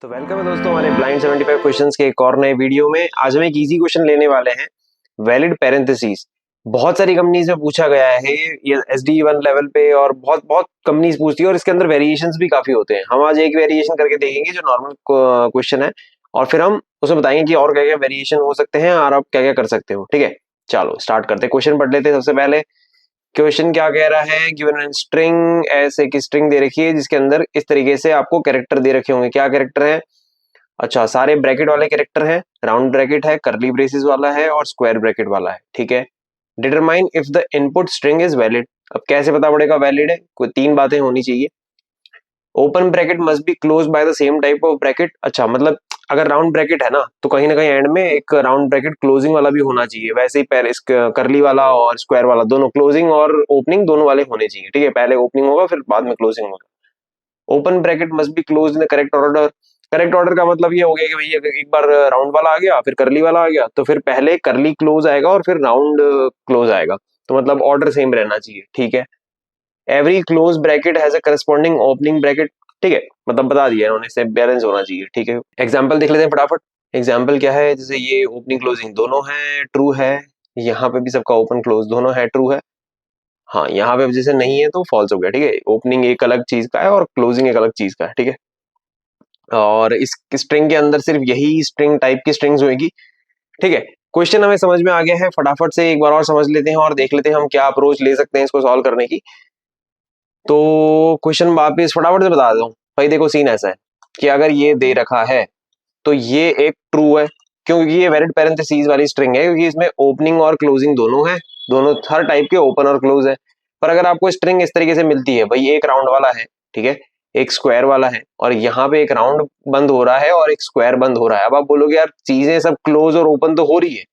तो वेलकम है दोस्तों हमारे ब्लाइंड 75 क्वेश्चंस के एक और नए वीडियो में। आज हम एक इजी क्वेश्चन लेने वाले हैं, वैलिड पैरेंथेसिस। बहुत सारी कंपनीज में पूछा गया है ये SD1 लेवल पे, और बहुत बहुत कंपनीज पूछती है, और इसके अंदर वेरिएशंस भी काफी होते हैं। हम आज एक वेरिएशन करके देखेंगे जो नॉर्मल क्वेश्चन है, और फिर हम उसमें बताएंगे कि और क्या क्या वेरिएशन हो सकते हैं और आप क्या क्या कर सकते हो। ठीक है, चलो स्टार्ट करते हैं। क्वेश्चन पढ़ लेते हैं। सबसे पहले क्वेश्चन क्या कह रहा है, गिवन स्ट्रिंग, ऐसे की स्ट्रिंग दे रखी है जिसके अंदर इस तरीके से आपको कैरेक्टर दे रखे होंगे। क्या कैरेक्टर है? अच्छा, सारे ब्रैकेट वाले कैरेक्टर है, राउंड ब्रैकेट है, करली ब्रेसेस वाला है और स्क्वायर ब्रैकेट वाला है। ठीक है, determine if the input string is valid. अब कैसे पता पड़ेगा वैलिड है? कोई तीन बातें होनी चाहिए। Open bracket must be close by the same type of bracket. अच्छा, मतलब अगर राउंड ब्रैकेट है ना, तो कहीं ना कहीं एंड में एक राउंड ब्रैकेट क्लोजिंग वाला भी होना चाहिए। वैसे ही पहले करली वाला और स्क्वायर वाला दोनों क्लोजिंग और ओपनिंग दोनों वाले होने चाहिए। ठीक है, पहले ओपनिंग होगा फिर बाद में क्लोजिंग होगा। Open bracket must be close in the correct order. Correct order का मतलब ये हो गया कि भैया अगर एक बार राउंड वाला आ गया फिर करली वाला आ गया, तो फिर पहले करली क्लोज आएगा और फिर राउंड क्लोज आएगा। तो मतलब ऑर्डर सेम रहना चाहिए। ठीक है, every close bracket has a corresponding opening bracket. ठीक है, मतलब बता दिया इन्होंने, से बैलेंस होना चाहिए। ठीक है, एग्जाम्पल देख लेते हैं फटाफट। एग्जाम्पल क्या है, जैसे ये ओपनिंग क्लोजिंग दोनों है ट्रू है, यहाँ पे भी सबका ओपन क्लोज दोनों है ट्रू है। हाँ, यहाँ पे जैसे नहीं है तो फॉल्स हो गया। ठीक है, ओपनिंग एक अलग चीज का है और क्लोजिंग एक अलग चीज का है। ठीक है, और इस स्ट्रिंग के अंदर सिर्फ यही स्ट्रिंग टाइप की स्ट्रिंग्स होगी। ठीक है, क्वेश्चन हमें समझ में आ गया है। फटाफट से एक बार और समझ लेते हैं और देख लेते हैं हम क्या अप्रोच ले सकते हैं इसको सॉल्व करने की। तो क्वेश्चन वापिस फटाफट से बता दूं भाई। देखो, सीन ऐसा है कि अगर ये दे रखा है तो ये एक ट्रू है, क्योंकि ये वैलिड पैरेंथेसिस वाली स्ट्रिंग है, क्योंकि इसमें ओपनिंग और क्लोजिंग दोनों है, दोनों हर टाइप के ओपन और क्लोज है। पर अगर आपको स्ट्रिंग इस तरीके से मिलती है, भाई एक राउंड वाला है, ठीक है, एक स्क्वायर वाला है, और यहाँ पे एक राउंड बंद हो रहा है और एक स्क्वायर बंद हो रहा है। अब आप बोलोगे यार चीजें सब क्लोज और ओपन तो हो रही है,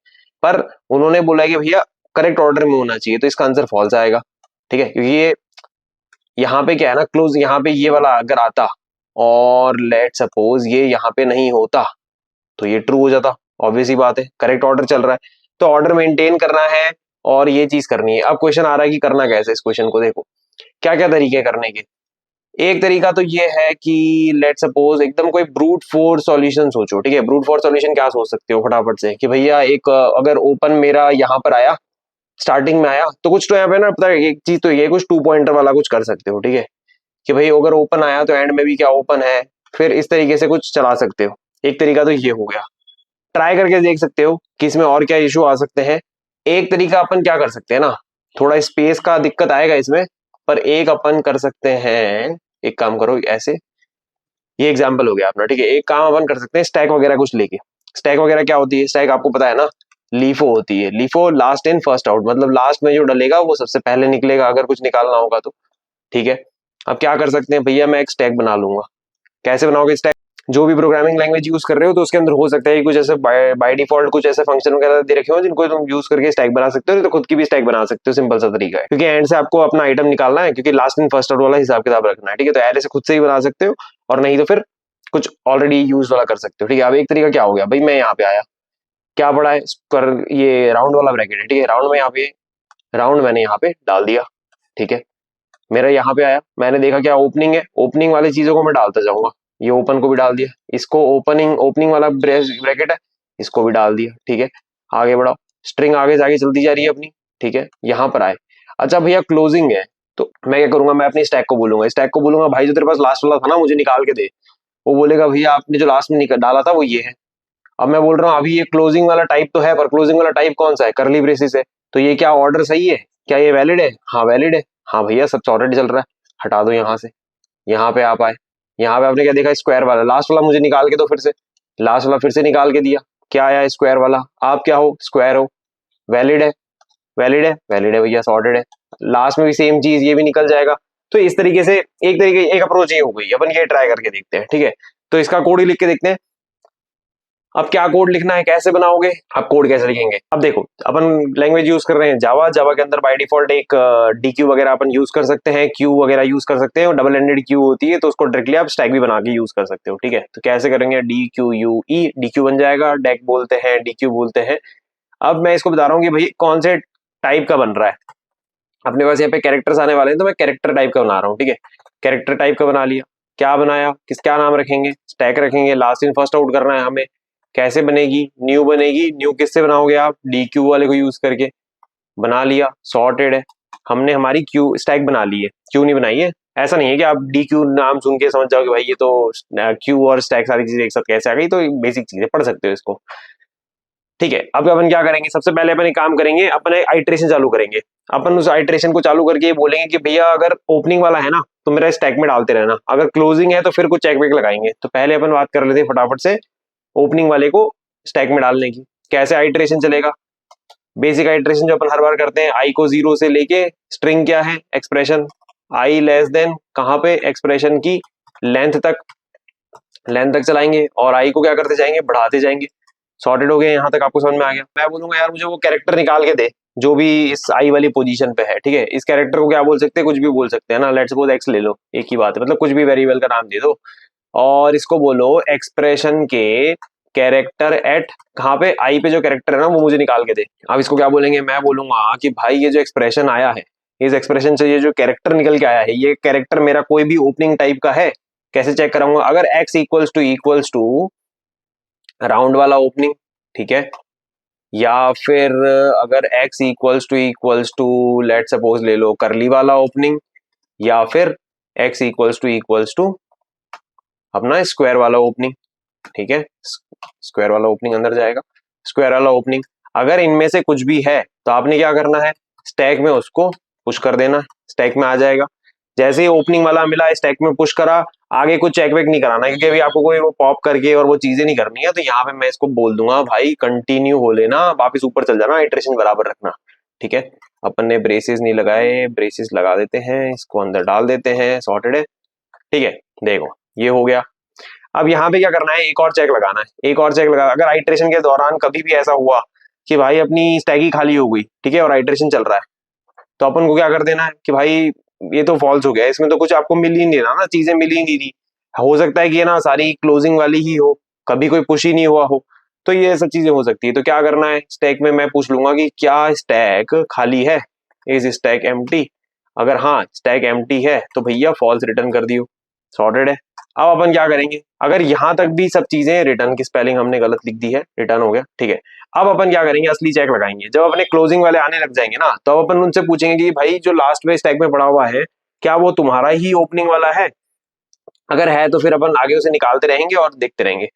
पर उन्होंने बोला है कि भैया करेक्ट ऑर्डर में होना चाहिए, तो इसका आंसर फॉल्स आएगा। ठीक है, क्योंकि ये यहाँ पे क्या है ना, क्लोज यहाँ पे ये वाला अगर आता और लेट सपोज ये यहाँ पे नहीं होता तो ये ट्रू हो जाता। ऑब्वियस ही बात है, करेक्ट ऑर्डर चल रहा है, तो ऑर्डर मेंटेन करना है और ये चीज करनी है। अब क्वेश्चन आ रहा है कि करना कैसे इस क्वेश्चन को। देखो क्या क्या तरीके करने के। एक तरीका तो ये है कि लेट सपोज एकदम कोई ब्रूट फोर्स सॉल्यूशन सोचो। ठीक है, ब्रूट फोर्स सॉल्यूशन क्या सोच सकते हो फटाफट से, कि भैया एक अगर ओपन मेरा यहाँ पर आया, स्टार्टिंग में आया, तो कुछ तो यहाँ पे ना पता है एक चीज तो ये कुछ 2 पॉइंटर वाला कुछ कर सकते हो। ठीक है, कि भाई अगर ओपन आया तो एंड में भी क्या ओपन है, फिर इस तरीके से कुछ चला सकते हो। एक तरीका तो ये हो गया, ट्राई करके देख सकते हो कि इसमें और क्या इशू आ सकते हैं। एक तरीका अपन क्या कर सकते हैं ना, थोड़ा स्पेस का दिक्कत आएगा इसमें, पर एक अपन कर सकते हैं, एक काम करो ऐसे, ये एग्जाम्पल हो गया अपना। ठीक है, एक काम अपन कर सकते हैं स्टैक वगैरह कुछ लेके। स्टैक वगैरह क्या होती है? स्टैक आपको पता है ना, लीफो होती है। LIFO last in first out, मतलब लास्ट में जो डलेगा वो सबसे पहले निकलेगा अगर कुछ निकालना होगा तो। ठीक है, अब क्या कर सकते हैं भैया, मैं एक स्टैक बना लूंगा। कैसे बनाओगे स्टैक? जो भी प्रोग्रामिंग लैंग्वेज यूज कर रहे हो तो उसके अंदर हो सकता है कि कुछ ऐसे बाय डिफॉल्ट कुछ ऐसे फंक्शन वगैरह दे रखे हो जिनको तुम यूज करके स्टैक बना सकते हो, तो खुद की भी स्टैक बना सकते हो। सिंपल सा तरीका है, क्योंकि एंड से आपको अपना आइटम निकालना है, क्योंकि लास्ट इन फर्स्ट आउट वाला हिसाब किताब रखना है। ठीक है, तो ऐसे खुद से ही बना सकते हो, और नहीं तो फिर कुछ ऑलरेडी यूज वाला कर सकते हो। ठीक है, अब एक तरीका क्या हो गया भाई, मैं यहाँ पे आया, क्या पड़ा है कर, ये राउंड वाला ब्रैकेट है। ठीक है, राउंड में यहाँ पे राउंड मैंने यहाँ पे डाल दिया। ठीक है, मेरा यहाँ पे आया, मैंने देखा क्या ओपनिंग है, ओपनिंग वाली चीजों को मैं डालता जाऊंगा। ये ओपन को भी डाल दिया, इसको ओपनिंग ओपनिंग वाला ब्रैकेट है, इसको भी डाल दिया। ठीक है, आगे बढ़ाओ, स्ट्रिंग आगे जाके चलती जा रही है अपनी। ठीक है, यहाँ पर आए, अच्छा भैया क्लोजिंग है, तो मैं क्या करूंगा, मैं अपनी स्टैक को बोलूंगा, स्टैक को बोलूंगा भाई जो तेरे पास लास्ट वाला था ना मुझे निकाल के दे। वो बोलेगा भैया आपने जो लास्ट में डाला था वो ये है। अब मैं बोल रहा हूँ अभी ये क्लोजिंग वाला टाइप तो है, पर क्लोजिंग वाला टाइप कौन सा है? करली ब्रेसिस है। तो ये क्या ऑर्डर सही है? क्या ये वैलिड है? हाँ वैलिड है। हाँ भैया सब ऑलरेडी चल रहा है, हटा दो यहाँ से। यहाँ पे आप आए, यहाँ पे आपने क्या देखा, स्क्वायर वाला लास्ट वाला मुझे निकाल के दो फिर से। लास्ट वाला फिर से निकाल के दिया, क्या आया? स्क्वायर वाला। आप क्या हो? स्क्वायर हो। वैलिड है, वैलिड है, वैलिड है भैया, सॉर्टेड है। लास्ट में भी सेम चीज, ये भी निकल जाएगा। तो इस तरीके से एक तरीके एक अप्रोच ये हो गई, अपन ये ट्राई करके देखते हैं। ठीक है, तो इसका कोड ही लिख के देखते हैं। अब क्या कोड लिखना है, कैसे बनाओगे, अब कोड कैसे लिखेंगे? अब देखो अपन लैंग्वेज यूज कर रहे हैं जावा। जावा के अंदर बाय डिफॉल्ट एक DQ वगैरह अपन यूज कर सकते हैं, क्यू वगैरह यूज कर सकते हैं, और डबल एंडेड क्यू होती है तो उसको डायरेक्टली आप स्टैक भी बना के यूज कर सकते हो। ठीक है, तो कैसे करेंगे, DQUE, DQ बन जाएगा, डेक बोलते हैं, DQ बोलते हैं। अब मैं इसको बता रहा हूँ कि भाई कौन से टाइप का बन रहा है। अपने पास यहाँ पे कैरेक्टर्स आने वाले हैं, तो मैं कैरेक्टर टाइप का बना रहा हूँ। ठीक है, कैरेक्टर टाइप का बना लिया। क्या बनाया, क्या नाम रखेंगे, स्टैक रखेंगे, लास्ट इन फर्स्ट आउट करना है हमें। कैसे बनेगी, न्यू बनेगी। न्यू किससे बनाओगे आप, डी क्यू वाले को यूज करके। बना लिया, सॉर्टेड है। हमने हमारी क्यू स्टैक बना ली है, क्यू नहीं बनाई है। ऐसा नहीं है कि आप डी क्यू नाम सुन के समझ जाओगे भाई ये तो क्यू और स्टैक सारी चीजें एक साथ कैसे आ गई, तो बेसिक चीजें पढ़ सकते हो इसको। ठीक है, अब अपन क्या करेंगे, सबसे पहले अपन एक काम करेंगे, अपन आइट्रेशन चालू करेंगे। अपन उस आइट्रेशन को चालू करके ये बोलेंगे कि भैया अगर ओपनिंग वाला है ना तो मेरा स्टैक में डालते रहना, अगर क्लोजिंग है तो फिर कुछ चेक वेक लगाएंगे। तो पहले अपन बात कर लेते हैं फटाफट से ओपनिंग वाले को स्टैक में डालने की। कैसे आइट्रेशन चलेगा, बेसिक आइट्रेशन जो अपन हर बार करते हैं, आई को 0 से लेके स्ट्रिंग क्या है, एक्सप्रेशन, आई लेस देन कहां पे, एक्सप्रेशन की लेंथ तक, चलाएंगे और आई को क्या करते जाएंगे, बढ़ाते जाएंगे। सॉर्टेड हो गए, यहाँ तक आपको समझ में आ गया। मैं बोलूंगा यार मुझे वो कैरेक्टर निकाल के दे जो भी इस आई वाली पोजीशन पे है। ठीक है, इस कैरेक्टर को क्या बोल सकते हैं, कुछ भी बोल सकते हैं ना, लेट्स सपोज एक्स ले लो, एक ही बात है, मतलब कुछ भी वेरिएबल का नाम दे दो और इसको बोलो एक्सप्रेशन के कैरेक्टर एट कहाँ पे, आई पे जो कैरेक्टर है ना वो मुझे निकाल के दे। अब इसको क्या बोलेंगे, मैं बोलूंगा कि भाई ये जो एक्सप्रेशन आया है, इस एक्सप्रेशन से ये जो कैरेक्टर निकल के आया है, ये कैरेक्टर मेरा कोई भी ओपनिंग टाइप का है। कैसे चेक कराऊंगा, अगर एक्स इक्वल्स टू राउंड वाला ओपनिंग, ठीक है, या फिर अगर x equals to let suppose ले लो करली वाला ओपनिंग, या फिर x इक्वल्स टू अपना स्क्वायर वाला ओपनिंग। ठीक है, स्क्वायर वाला ओपनिंग अंदर जाएगा, स्क्वायर वाला ओपनिंग। अगर इनमें से कुछ भी है तो आपने क्या करना है, स्टैक में उसको पुश कर देना, स्टैक में आ जाएगा। जैसे ही ओपनिंग वाला मिला स्टैक में पुश करा, आगे कुछ चेक वेक नहीं कराना क्योंकि अभी आपको कोई वो पॉप करके और वो चीजें नहीं करनी है। तो यहाँ पे मैं इसको बोल दूंगा भाई कंटिन्यू हो लेना, वापिस ऊपर चल जाना, इटरेशन बराबर रखना। ठीक है, अपन ने ब्रेसेस नहीं लगाए, ब्रेसेस लगा देते हैं, इसको अंदर डाल देते हैं, सॉर्टेड है। ठीक है, देखो ये हो गया। अब यहाँ पे क्या करना है, एक और चेक लगाना है, एक और चेक लगा। अगर आइट्रेशन के दौरान कभी भी ऐसा हुआ कि भाई अपनी स्टैक ही खाली हो गई, ठीक है, और आइट्रेशन चल रहा है, तो अपन को क्या कर देना है कि भाई ये तो फॉल्स हो गया, इसमें तो कुछ आपको मिल ही नहीं रहा ना, चीजें मिल ही नहीं रही। हो सकता है कि ये ना सारी क्लोजिंग वाली ही हो, कभी कोई पुश ही नहीं हुआ हो, तो ये सब चीजें हो सकती है। तो क्या करना है, स्टैक में मैं पूछ लूंगा कि क्या स्टैक खाली है, इज स्टैक एम्प्टी। अगर हाँ स्टैक एम्प्टी है तो भैया फॉल्स रिटर्न कर दियो, सॉर्टेड है। अब अपन क्या करेंगे, अगर यहां तक भी सब चीजें, रिटर्न की स्पेलिंग हमने गलत लिख दी है, रिटर्न हो गया, ठीक है। अब अपन क्या करेंगे, असली चेक लगाएंगे। जब अपने क्लोजिंग वाले आने लग जाएंगे ना, तो अपन उनसे पूछेंगे कि भाई जो लास्ट में स्टैक में पड़ा हुआ है क्या वो तुम्हारा ही ओपनिंग वाला है। अगर है तो फिर अपन आगे उसे निकालते रहेंगे और देखते रहेंगे।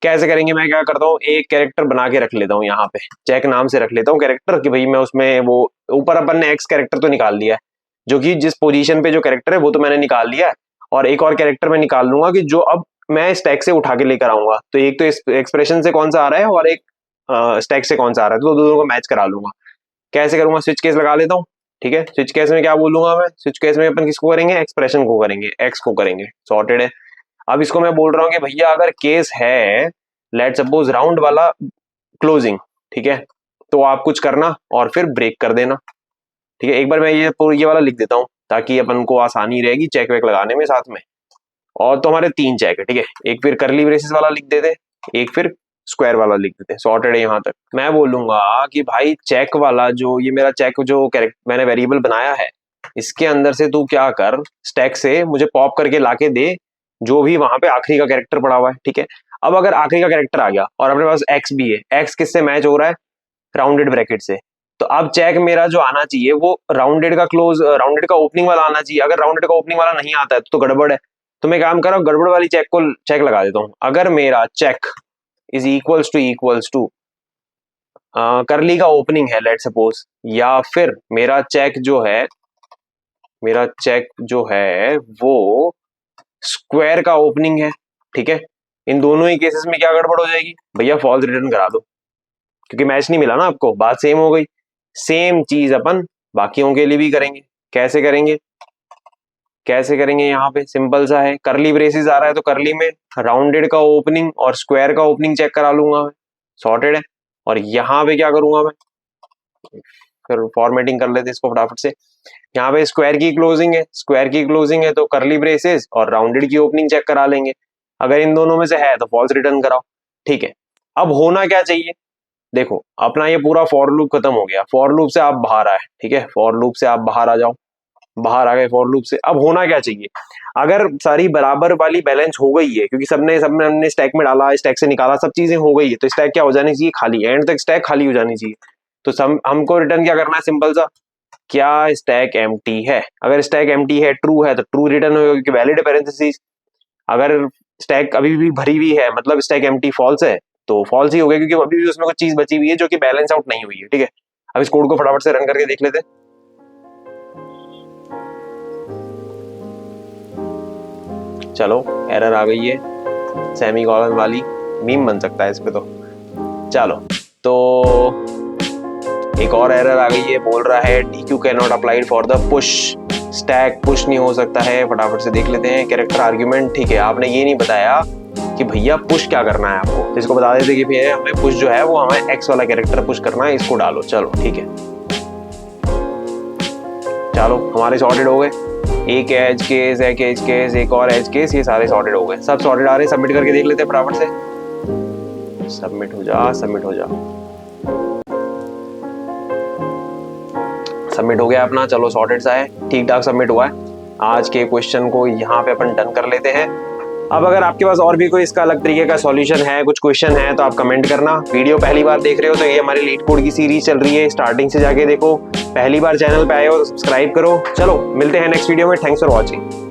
कैसे करेंगे, मैं क्या करता हूँ, एक कैरेक्टर बना के रख लेता हूँ यहाँ पे, चेक नाम से रख लेता हूँ कैरेक्टर कि भाई मैं उसमें वो ऊपर अपन ने एक्स कैरेक्टर तो निकाल लिया है, जो कि जिस पोजीशन पे जो कैरेक्टर है वो तो मैंने निकाल लिया है। और एक और कैरेक्टर मैं निकाल लूंगा कि जो अब मैं स्टैक से उठा के लेकर आऊंगा। तो एक तो एक्सप्रेशन से कौन सा आ रहा है और एक स्टैक से कौन सा आ रहा है, तो दोनों को मैच करा लूंगा। कैसे करूंगा, स्विच केस लगा लेता हूँ। ठीक है, स्विच केस में क्या बोलूंगा मैं, स्विच केस में अपन किसको करेंगे, एक्सप्रेशन को करेंगे, एक्स को करेंगे, सॉर्टेड है। अब इसको मैं बोल रहा हूँ कि भैया अगर केस है लेट सपोज राउंड वाला क्लोजिंग, ठीक है, तो आप कुछ करना और फिर ब्रेक कर देना। ठीक है, एक बार मैं ये वाला लिख देता हूँ ताकि अपन को आसानी रहेगी चेक वेक लगाने में साथ में। और तो हमारे 3 चेक है, ठीक है, एक फिर करली ब्रेसेस वाला लिख देते, एक फिर स्क्वायर वाला लिख देते, सॉर्टेड है। यहाँ तक मैं बोलूंगा कि भाई चेक वाला जो ये मेरा चेक जो कैरेक्टर मैंने वेरिएबल बनाया है, इसके अंदर से तू क्या कर, स्टैक से मुझे पॉप करके लाके दे जो भी वहां पे आखिरी का कैरेक्टर पड़ा हुआ है। ठीक है, अब अगर आखिरी का कैरेक्टर आ गया और अपने पास एक्स भी है, एक्स किससे मैच हो रहा है, राउंडेड ब्रैकेट से, तो अब चेक मेरा जो आना चाहिए वो राउंडेड का क्लोज, राउंडेड का ओपनिंग वाला आना चाहिए। अगर राउंडेड का ओपनिंग वाला नहीं आता है तो गड़बड़ है। तो मैं काम कर रहा हूँ, गड़बड़ वाली चेक को चेक लगा देता हूँ। अगर मेरा चेक इज इक्वल्स टू करली का ओपनिंग है लेट सपोज, या फिर मेरा चेक जो है वो स्क्वायर का ओपनिंग है, ठीक है, इन दोनों ही केसेस में क्या गड़बड़ हो जाएगी भैया, फॉल्स रिटर्न करा दो क्योंकि मैच नहीं मिला ना आपको, बात सेम हो गई। सेम चीज अपन बाकियों के लिए भी करेंगे। कैसे करेंगे, यहाँ पे सिंपल सा है, करली ब्रेसेस आ रहा है तो करली में राउंडेड का ओपनिंग और स्क्वायर का ओपनिंग चेक करा लूंगा मैं, सॉर्टेड है। और यहाँ पे क्या करूंगा मैं, फिर फॉर्मेटिंग कर लेते इसको फटाफट से। यहाँ पे स्क्वायर की क्लोजिंग है तो करली ब्रेसेस और राउंडेड की ओपनिंग चेक करा लेंगे। अगर इन दोनों में से है तो फॉल्स रिटर्न कराओ। ठीक है, अब होना क्या चाहिए, देखो अपना ये पूरा फॉर लूप खत्म हो गया, फॉर लूप से आप बाहर आए, ठीक है, फॉर लूप से आप बाहर आ जाओ, बाहर आ गए फॉर लूप से। अब होना क्या चाहिए, अगर सारी बराबर वाली बैलेंस हो गई है, क्योंकि सबने हमने स्टैक में डाला, स्टैक से निकाला, सब चीजें हो गई है, तो स्टैक क्या हो जानी चाहिए, खाली। एंड तक स्टैक खाली हो जानी चाहिए। तो हमको रिटर्न क्या करना है, सिंपल सा, क्या स्टैक एम्प्टी है। अगर स्टैक एम्प्टी है, ट्रू है, तो ट्रू रिटर्न होगा क्योंकि वैलिड है पैरेंथेसिस। अगर स्टैक अभी भी भरी हुई है, मतलब स्टैक एम्प्टी फॉल्स है, तो फॉल्स ही हो गया क्योंकि अभी भी उसमें कुछ चीज बची हुई है जो कि बैलेंस आउट नहीं हुई है। ठीक है, अब इस कोड को फटाफट से रन करके देख लेते हैं। चलो, एरर आ गई है, सेमीकोलन वाली, मीम बन सकता है इस पे तो। चलो, तो एक और एरर आ गई है, बोल रहा है DQ can not applied for the push, stack push नहीं हो सकता है। फटाफट से देख लेते हैं। कैरेक्टर आर्ग्यूमेंट, ठीक है, आपने ये नहीं बताया कि भैया पुश क्या करना है आपको, तो इसको बता देते कि भैया हमें पुश जो है वो हमें X वाला कैरेक्टर पुश करना है, इसको डालो। चलो ठीक है, चलो हमारे सॉर्टेड हो गए। एक एज केस, एक एज केस, एक और एज केस, ये सारे सॉर्टेड हो गए, सब सॉर्टेड आ रहे हैं। सबमिट करके देख लेते हैं फटाफट से। सबमिट हो जा, सबमिट हो जा, सबमिट हो गया अपना। चलो सॉर्टेड सा है, ठीक ठाक सबमिट हुआ है। आज के क्वेश्चन को यहाँ पे अपन डन कर लेते हैं। अब अगर आपके पास और भी कोई इसका अलग तरीके का सॉल्यूशन है, कुछ क्वेश्चन है, तो आप कमेंट करना। वीडियो पहली बार देख रहे हो तो ये हमारी लीड कोड की सीरीज चल रही है, स्टार्टिंग से जाके देखो। पहली बार चैनल पे आए हो तो सब्सक्राइब करो। चलो मिलते हैं नेक्स्ट वीडियो में। Thanks for watching.